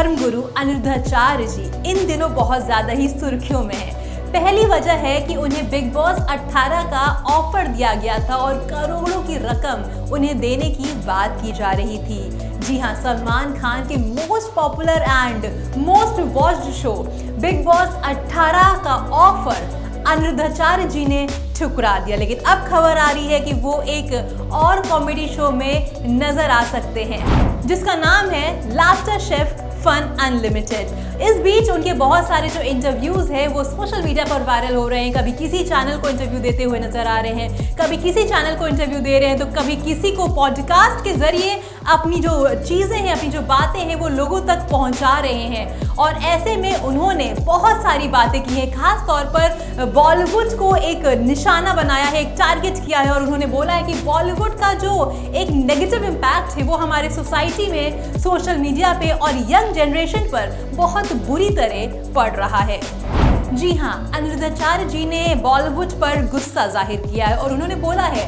धर्मगुरु अनिरुद्धाचार्य जी इन दिनों बहुत ज्यादा ही सुर्खियों में है। पहली वजह है कि उन्हें बिग बॉस 18 का ऑफर दिया गया था और करोड़ों की रकम उन्हें देने की बात की जा रही थी। जी हाँ, सलमान खान के most popular and most watched show big boss 18 का ऑफर अनिरुद्धाचार्य जी ने ठुकरा दिया। लेकिन अब खबर आ रही है कि वो एक और कॉमेडी शो में नजर आ सकते हैं जिसका नाम है लाफ्टर शेफ फन अनलिमिटेड। इस बीच उनके बहुत सारे जो इंटरव्यूज हैं वो सोशल मीडिया पर वायरल हो रहे हैं। कभी किसी चैनल को इंटरव्यू देते हुए नजर आ रहे हैं, कभी किसी चैनल को इंटरव्यू दे रहे हैं, तो कभी किसी को पॉडकास्ट के जरिए अपनी जो चीजें हैं, अपनी जो बातें हैं वो लोगों तक पहुंचा रहे हैं। और ऐसे में उन्होंने बहुत सारी बातें की हैं, खास तौर पर बॉलीवुड को एक निशाना बनाया है, एक टारगेट किया है। और उन्होंने बोला है कि बॉलीवुड का जो एक नेगेटिव इम्पैक्ट है वो हमारे सोसाइटी में, सोशल मीडिया पे और यंग जनरेशन पर बहुत बुरी तरह पड़ रहा है। जी हाँ, अनिरुद्धाचार्य जी ने बॉलीवुड पर गुस्सा जाहिर किया है और उन्होंने बोला है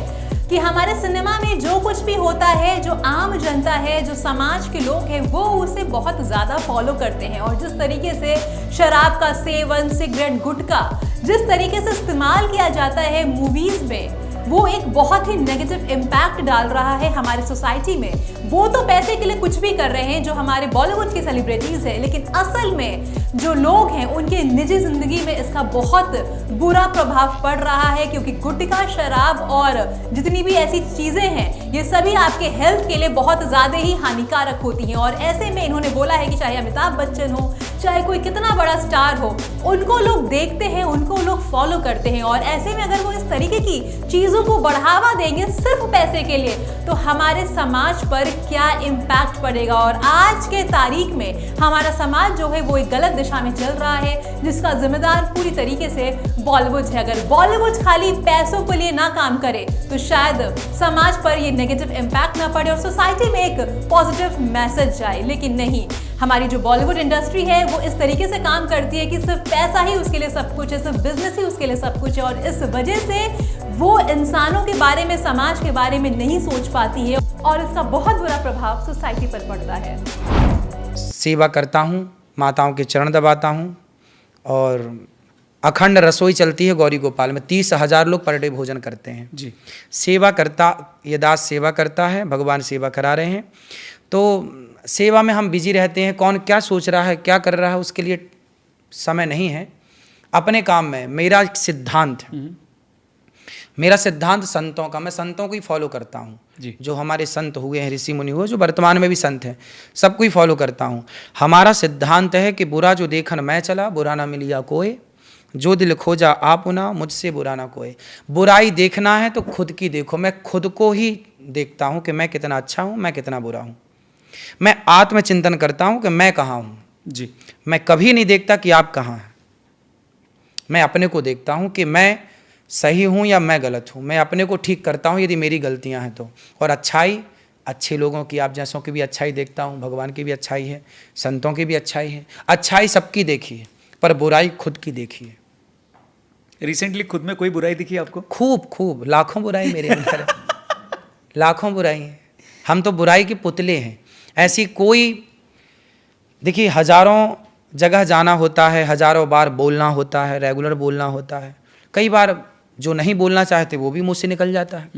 कि हमारे सिनेमा में जो कुछ भी होता है, जो आम जनता है, जो समाज के लोग हैं, वो उसे बहुत ज़्यादा फॉलो करते हैं। और जिस तरीके से शराब का सेवन, सिगरेट, गुटखा जिस तरीके से इस्तेमाल किया जाता है मूवीज़ में, वो एक बहुत ही नेगेटिव इम्पैक्ट डाल रहा है हमारे सोसाइटी में। वो तो पैसे के लिए कुछ भी कर रहे हैं जो हमारे बॉलीवुड के सेलिब्रिटीज़ हैं, लेकिन असल में जो लोग हैं उनके निजी जिंदगी में इसका बहुत बुरा प्रभाव पड़ रहा है। क्योंकि गुटखा, शराब और जितनी भी ऐसी चीज़ें हैं ये सभी आपके हेल्थ के लिए बहुत ज़्यादा ही हानिकारक होती हैं। और ऐसे में इन्होंने बोला है कि चाहे अमिताभ बच्चन हो, चाहे कोई कितना बड़ा स्टार हो, उनको लोग देखते हैं, उनको लोग फॉलो करते हैं। और ऐसे में अगर वो इस तरीके की चीज़ों को बढ़ावा देंगे सिर्फ पैसे के लिए, तो हमारे समाज पर क्या इम्पैक्ट पड़ेगा। और आज के तारीख में हमारा समाज जो है वो एक गलत दिशा में चल रहा है, जिसका जिम्मेदार पूरी तरीके से बॉलीवुड है। अगर बॉलीवुड खाली पैसों के लिए ना काम करे तो शायद समाज पर ये नेगेटिव इम्पैक्ट ना पड़े और सोसाइटी में एक पॉजिटिव मैसेज जाए। लेकिन नहीं, हमारी जो बॉलीवुड इंडस्ट्री है वो इस तरीके से काम करती है कि सिर्फ पैसा ही उसके लिए सब कुछ है, सिर्फ बिजनेस ही उसके लिए सब कुछ है। और इस वजह से वो इंसानों के बारे में, समाज के बारे में नहीं सोच पाती है और इसका बहुत बुरा प्रभाव सोसाइटी पर पड़ता है। सेवा करता हूँ, माताओं के चरण दबाता हूँ और अखंड रसोई चलती है गौरी गोपाल में। 30,000 लोग पर डे भोजन करते हैं जी। सेवा करता, ये दास सेवा करता है, भगवान सेवा करा रहे हैं। तो सेवा में हम बिजी रहते हैं, कौन क्या सोच रहा है, क्या कर रहा है, उसके लिए समय नहीं है। अपने काम में मेरा सिद्धांत है, मेरा सिद्धांत संतों का, मैं संतों को ही फॉलो करता हूँ जी। जो हमारे संत हुए हैं, ऋषि मुनि हुए, जो वर्तमान में भी संत हैं, सबको ही फॉलो करता हूँ। हमारा सिद्धांत है कि बुरा जो देखन मैं चला, बुरा ना मिलिया कोई, जो दिल खोजा आपुना, मुझसे बुरा ना कोई। बुराई देखना है तो खुद की देखो। मैं खुद को ही देखता हूँ कि मैं कितना अच्छा हूँ, मैं कितना बुरा हूँ। मैं आत्मचिंतन करता हूँ कि मैं कहाँ हूँ जी। मैं कभी नहीं देखता कि आप कहाँ हैं। मैं अपने को देखता हूँ कि मैं सही हूँ या मैं गलत हूँ। मैं अपने को ठीक करता हूँ यदि मेरी गलतियाँ हैं तो। और अच्छाई, अच्छे लोगों की, आप जैसों की भी अच्छाई देखता हूँ, भगवान की भी अच्छाई है, संतों की भी अच्छाई है। अच्छाई सबकी देखी है पर बुराई खुद की देखी है। रिसेंटली खुद में कोई बुराई दिखी आपको? खूब लाखों बुराई मेरे अंदर है। लाखों बुराई है। हम तो बुराई के पुतले हैं। ऐसी कोई, देखिए, हजारों जगह जाना होता है, हजारों बार बोलना होता है, रेगुलर बोलना होता है। कई बार जो नहीं बोलना चाहते वो भी मुंह से निकल जाता है,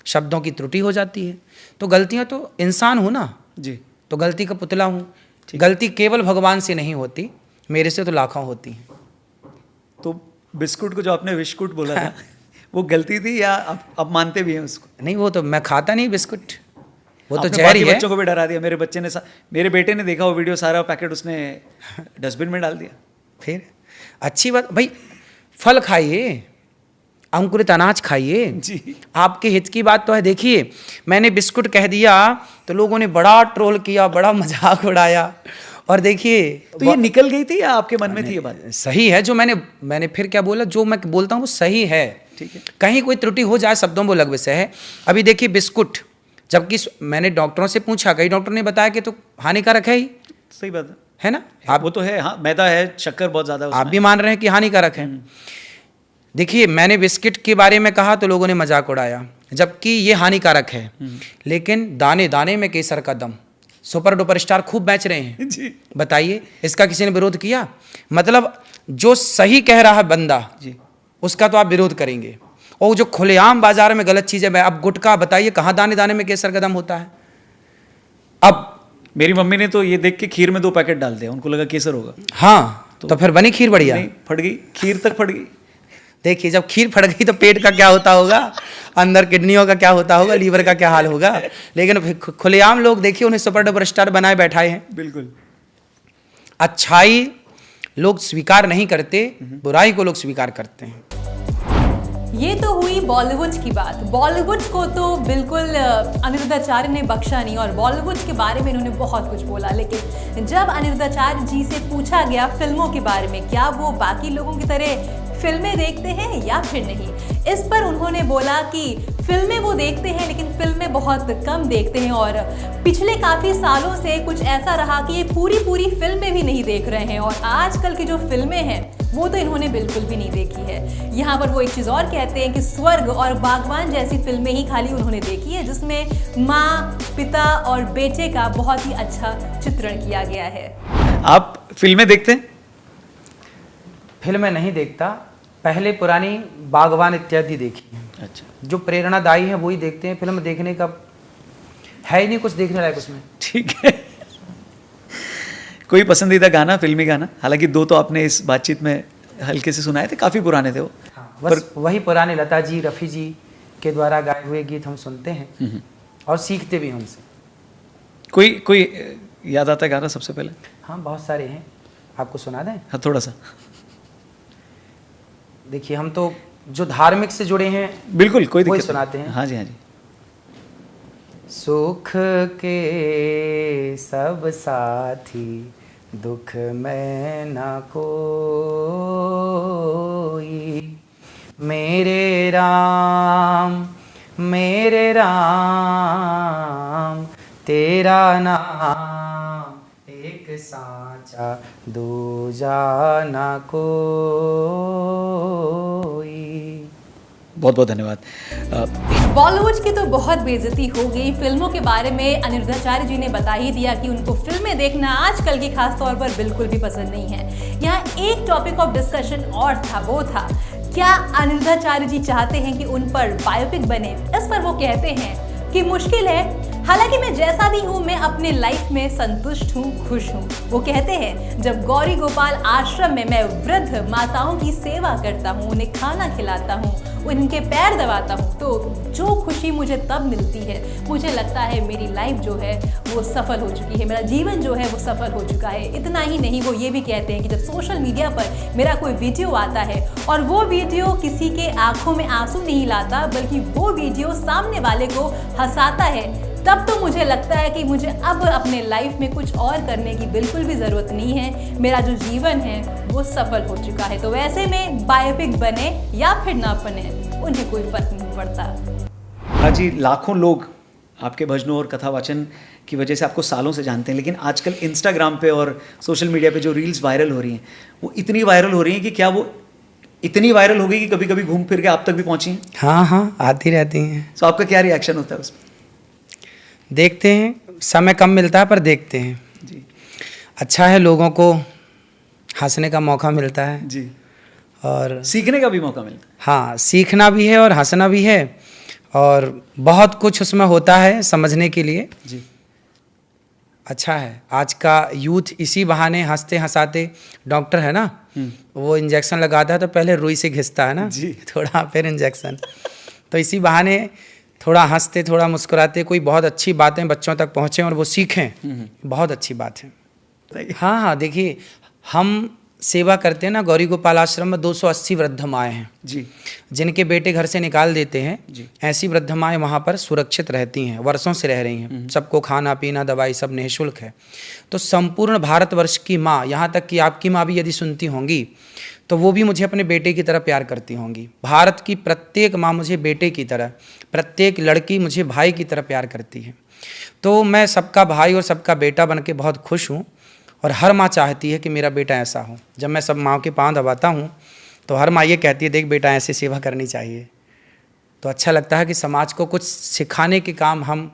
शब्दों की त्रुटि हो जाती है। तो गलतियां, तो इंसान हूँ ना जी, तो गलती का पुतला हूँ। गलती केवल भगवान से नहीं होती, मेरे से तो लाखों होती हैं। तो बिस्कुट को जो आपने बिस्कुट बोला था वो गलती थी या आप मानते भी हैं उसको? नहीं, वो तो मैं खाता नहीं बिस्कुट, वो तो जहर ही है। बच्चों को भी डरा दिया। मेरे बेटे ने देखा वो वीडियो, सारा पैकेट उसने डस्टबिन में डाल दिया। फिर अच्छी बात भाई, फल खाइए, अंकुरित अनाज खाइए जी। आपके हित की बात तो है। देखिए, मैंने बिस्कुट कह दिया तो लोगों ने बड़ा ट्रोल किया, बड़ा मजाक उड़ाया। और देखिए, तो ये निकल गई थी या आपके मन में थी ये बात? सही है जो मैंने फिर क्या बोला, जो मैं बोलता हूँ वो सही है। ठीक है, कहीं कोई त्रुटि हो जाए शब्दों में वो अलग विषय है। अभी देखिए बिस्कुट, जबकि मैंने डॉक्टरों से पूछा, कई डॉक्टर ने बताया कि तो हानिकारक है ही। सही बात है ना? आप वो तो है, हाँ, मैदा है, शक्कर बहुत ज्यादा, आप भी मान रहे हैं कि हानिकारक है। देखिए, मैंने बिस्किट के बारे में कहा तो लोगों ने मजाक उड़ाया, जबकि ये हानिकारक है। लेकिन दाने दाने में केसर का दम, सुपर डुपर स्टार खूब बेच रहे हैं। जी बताइए, इसका किसी ने विरोध किया? मतलब जो सही कह रहा है बंदा जी, उसका तो आप विरोध करेंगे, और जो खुलेआम बाजार में गलत चीजें, अब गुटखा बताइए कहाँ दाने दाने में केसर कदम होता है। अब मेरी मम्मी ने तो ये देख के खीर में 2 पैकेट डाल दिया, उनको लगा केसर होगा। हाँ, तो फिर बनी खीर बढ़िया। नहीं, फट गई खीर, तक फट गई। देखिए, जब खीर फट गई तो पेट का क्या होता होगा, अंदर किडनियों का क्या होता होगा, लीवर का क्या हाल होगा। लेकिन फिर खुलेआम लोग देखिए उन्हें सुपर डुपर स्टार बनाए बैठाए हैं। बिल्कुल। अच्छाई लोग स्वीकार नहीं करते, बुराई को लोग स्वीकार करते हैं। ये तो हुई बॉलीवुड की बात। बॉलीवुड को तो बिल्कुल अनिरुद्धाचार्य ने बख्शा नहीं, और बॉलीवुड के बारे में इन्होंने बहुत कुछ बोला। लेकिन जब अनिरुद्धाचार्य जी से पूछा गया फिल्मों के बारे में, क्या वो बाकी लोगों की तरह फिल्में देखते हैं या फिर नहीं, इस पर उन्होंने बोला कि फिल्में वो देखते हैं लेकिन फिल्में बहुत कम देखते हैं, और पिछले काफ़ी सालों से कुछ ऐसा रहा कि ये पूरी फिल्में भी नहीं देख रहे हैं, और आजकल की जो फिल्में हैं वो तो इन्होंने बिल्कुल भी नहीं देखी है। यहाँ पर वो एक चीज़ और कहते हैं कि स्वर्ग और बागवान जैसी फिल्में ही खाली उन्होंने देखी है, जिसमें माँ, पिता और बेटे का बहुत ही अच्छा चित्रण किया गया है। आप फिल्में देखते हैं? फिल्में नहीं देखता, पहले पुरानी बागवान इत्यादि देखी हैं। अच्छा, जो प्रेरणादायी है वही देखते हैं। फिल्म देखने का है ही नहीं कुछ देखने लायक उसमें। ठीक है। कोई पसंदीदा गाना, फिल्मी गाना? हालांकि 2 तो आपने इस बातचीत में हल्के से सुनाए थे, काफ़ी पुराने थे वो। हाँ, बस वही पुराने लता जी, रफ़ी जी के द्वारा गाए हुए गीत हम सुनते हैं और सीखते भी हैं उनसे। कोई याद आता है गाना सबसे पहले? हाँ, बहुत सारे हैं, आपको सुना दें? हाँ, थोड़ा सा। देखिए, हम तो जो धार्मिक से जुड़े हैं बिल्कुल, कोई दिक्कत वही नहीं। सुनाते हैं। हाँ जी, हाँ जी। सुख के सब साथी, दुख में न कोई, मेरे राम तेरा नाम एक साचा, दूजा न कोई। बहुत बहुत धन्यवाद। बॉलीवुड की तो बहुत बेइज्जती हो गई। फिल्मों के बारे में अनिरुद्धाचार्य जी ने बता ही दिया कि उनको फिल्में देखना आजकल की खास तौर पर बिल्कुल भी पसंद नहीं है। यहाँ एक टॉपिक ऑफ डिस्कशन और था, वो था क्या अनिरुद्धाचार्य जी चाहते हैं कि उन पर बायोपिक बने। इस पर वो कहते हैं कि मुश्किल है, हालांकि मैं जैसा भी हूँ मैं अपने लाइफ में संतुष्ट हूँ, खुश हूँ। वो कहते हैं जब गौरी गोपाल आश्रम में मैं वृद्ध माताओं की सेवा करता हूँ, उन्हें खाना खिलाता हूँ, उनके पैर दबाता हूँ, तो जो खुशी मुझे तब मिलती है, मुझे लगता है मेरी लाइफ जो है वो सफल हो चुकी है, मेरा जीवन जो है वो सफल हो चुका है। इतना ही नहीं, वो ये भी कहते हैं कि जब सोशल मीडिया पर मेरा कोई वीडियो आता है और वो वीडियो किसी के आंखों में आंसू नहीं लाता, बल्कि वो वीडियो सामने वाले को हंसाता है, तब तो मुझे लगता है कि मुझे अब अपने लाइफ में कुछ और करने की बिल्कुल भी ज़रूरत नहीं है, मेरा जो जीवन है वो सफल हो चुका है। तो वैसे में बायोपिक बने या फिर ना बने, उन्हें कोई फर्क नहीं पड़ता। हाँ जी, लाखों लोग आपके भजनों और कथा वाचन की वजह से आपको सालों से जानते हैं, लेकिन आजकल इंस्टाग्राम पे और सोशल मीडिया पे जो रील्स वायरल हो रही हैं, वो इतनी वायरल हो रही हैं कि क्या वो इतनी वायरल हो गई कि कभी कभी घूम फिर के आप तक भी पहुँची हैं? हाँ हाँ, आती रहती हैं। तो आपका क्या रिएक्शन होता है उसमें? देखते हैं, समय कम मिलता है पर देखते हैं जी। अच्छा है, लोगों को हंसने का मौका मिलता है जी, और सीखने का भी मौका मिलता है। हाँ, सीखना भी है और हंसना भी है, और बहुत कुछ उसमें होता है समझने के लिए। जी, अच्छा है। आज का यूथ इसी बहाने हंसते हंसाते, डॉक्टर है ना, वो इंजेक्शन लगाता है तो पहले रुई से घिसता है ना जी। थोड़ा, फिर इंजेक्शन, तो इसी बहाने थोड़ा हंसते, थोड़ा मुस्कुराते, कोई बहुत अच्छी बातें बच्चों तक पहुँचें और वो सीखें, बहुत अच्छी बात है। बताइए। हाँ हाँ, देखिए, हम सेवा करते हैं ना, गौरी गोपाल आश्रम में 280 वृद्ध माएँ हैं जी, जिनके बेटे घर से निकाल देते हैं। जी। ऐसी वृद्ध माएँ वहाँ पर सुरक्षित रहती हैं, वर्षों से रह रही हैं, सबको खाना पीना दवाई सब निःशुल्क है। तो संपूर्ण भारतवर्ष की माँ, यहाँ तक कि आपकी माँ भी यदि सुनती होंगी तो वो भी मुझे अपने बेटे की तरह प्यार करती होंगी। भारत की प्रत्येक माँ मुझे बेटे की तरह, प्रत्येक लड़की मुझे भाई की तरह प्यार करती है। तो मैं सबका भाई और सबका बेटा बन के बहुत खुश हूँ, और हर माँ चाहती है कि मेरा बेटा ऐसा हो। जब मैं सब माँ के पाँव दबाता हूँ तो हर माँ ये कहती है, देख बेटा, ऐसे सेवा करनी चाहिए। तो अच्छा लगता है कि समाज को कुछ सिखाने के काम हम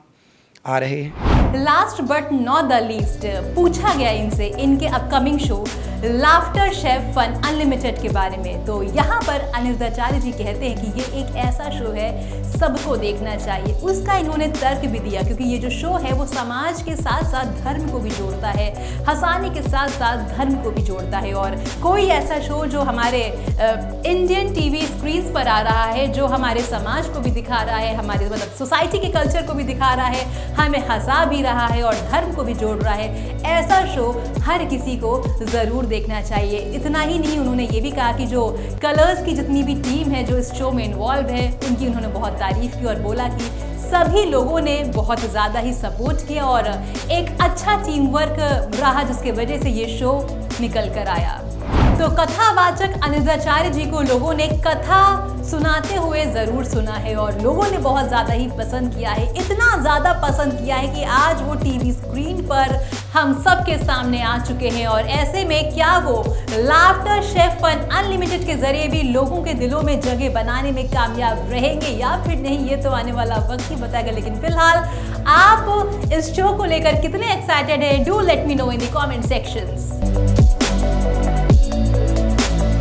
आ रहे हैं। Last but not the least पूछा गया इनसे इनके upcoming show Laughter Chef Fun Unlimited के बारे में। तो यहाँ पर अनिरुद्धाचार्य जी कहते हैं कि ये एक ऐसा शो है सबको देखना चाहिए। उसका इन्होंने तर्क भी दिया क्योंकि ये जो शो है वो समाज के साथ साथ धर्म को भी जोड़ता है, हंसाने के साथ साथ धर्म को भी जोड़ता है। और कोई ऐसा शो जो हमारे इंडियन टीवी स्क्रीन पर आ रहा है, जो हमारे समाज को भी दिखा रहा है, हमारे मतलब सोसाइटी के कल्चर को भी दिखा रहा है, हमें हंसा भी रहा है और धर्म को भी जोड़ रहा है, ऐसा शो हर किसी को ज़रूर देखना चाहिए। इतना ही नहीं, उन्होंने ये भी कहा कि जो कलर्स की जितनी भी टीम है जो इस शो में इन्वॉल्व है, उनकी उन्होंने बहुत तारीफ की और बोला कि सभी लोगों ने बहुत ज़्यादा ही सपोर्ट किया और एक अच्छा टीम वर्क रहा जिसके वजह से ये शो निकल कर आया। तो कथावाचक अनिरुद्धाचार्य जी को लोगों ने कथा सुनाते हुए ज़रूर सुना है और लोगों ने बहुत ज़्यादा ही पसंद किया है। इतना ज़्यादा पसंद किया है कि आज वो टीवी स्क्रीन पर हम सब के सामने आ चुके हैं। और ऐसे में क्या वो लाफ्टर शेफ फन अनलिमिटेड के ज़रिए भी लोगों के दिलों में जगह बनाने में कामयाब रहेंगे या फिर नहीं, ये तो आने वाला वक्त ही बताएगा। लेकिन फिलहाल आप इस शो को लेकर कितने एक्साइटेड हैं? Do let me know in the comment sections.